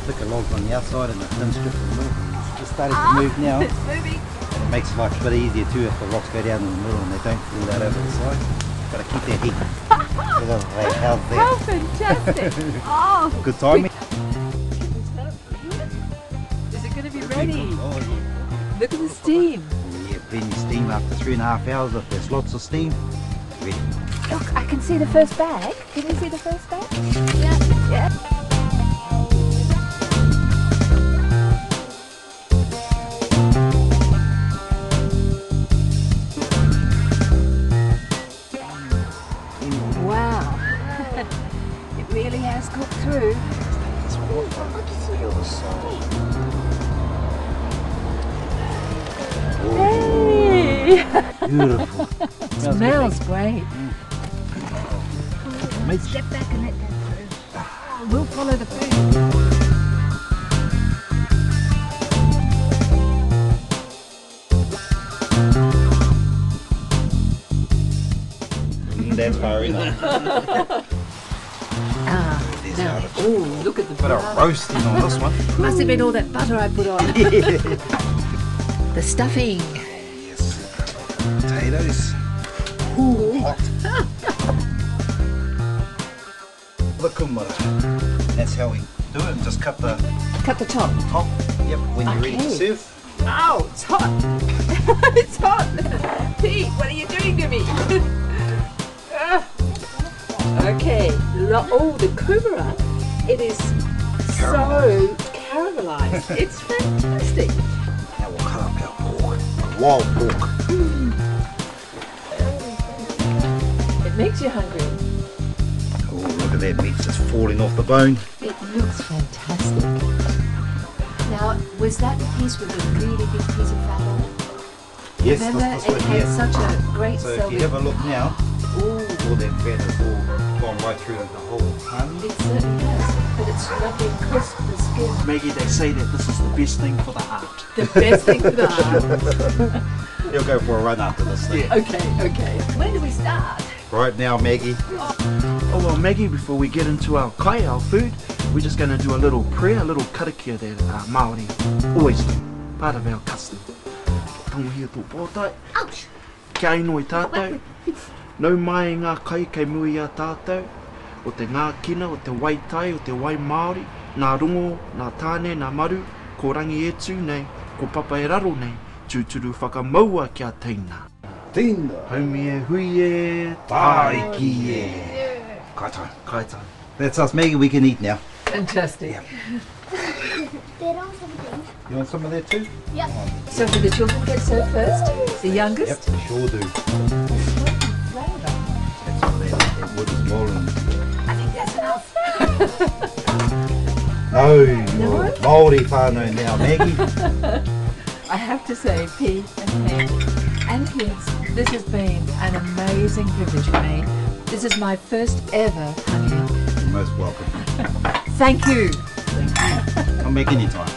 thicker logs on the outside and a thin strip of the middle. It's just starting to move now. It's moving. And it makes life a bit easier too if the rocks go down in the middle and they don't fall out over the side. Got to keep that heat. How's that? How fantastic. Oh, Good timing. is it going to be ready? Oh, yeah. Look at the steam. Oh, yeah, plenty of steam after 3.5 hours. If there's lots of steam, ready. Look, I can see the first bag. Can you see the first bag? Yeah. Yeah. Wow. It really has cooked through. Hey! Beautiful. Smells great. Mate. Step back and let that through. Oh, we'll follow the food. That's far enough. Now, oh, look at the Bit of roasting on this one. Must have been all that butter I put on. The stuffing. Yes. Potatoes. Ooh. Hot. The kumara. That's how we do it. Just cut the top. top. Yep, when you're ready to Okay. serve. Ow, it's hot. It's hot. Pete, what are you doing to me? Okay. Oh, the kumara. It is so caramelized. It's fantastic. Now we'll cut up our pork. Wild pork. It makes you hungry. Oh, look at that meat just falling off the bone. It looks fantastic. Now, was that the piece with a really big piece of fat on it? Yes, Remember, this it one had here. such a great So if cell. you have a look now, Ooh, all that fat has all gone right through the whole hangi. it certainly has. But it's lovely and crisp, the skin. Maggie, they say that this is the best thing for the heart. The best thing for the heart. You'll go for a run after this thing. Yeah. Okay. When do we start? Right now, Maggie. Oh well, Maggie, before we get into our kai, our food, we're just going to do a little prayer, a little karakia that Māori always do. Part of our custom. Tanguhia tō pōtai. Ouch! Kia ino i tātou. Nau mai ngā kai kei mui a tātou. O te ngā kina, o te waitai, o te wai Māori. Nā rongo, nā tāne, nā maru. Ko rangi e tū nei, ko papa e raro nei. Tūturu whakamaua kia teina. Tīna. Haumi e hui e, taiki e. Kaitai. Kaitai. That's us, Maggie. We can eat now. Fantastic. You want some of that too? So do the children get served first? The youngest? Yep, sure do. That's all that wood is rolling. I think that's enough. No, Māori whānau now, Maggie. I have to say, Pete and Hangi and kids, this has been an amazing privilege for me. This is my first ever Hangi. You're most welcome. Thank you. Come back anytime.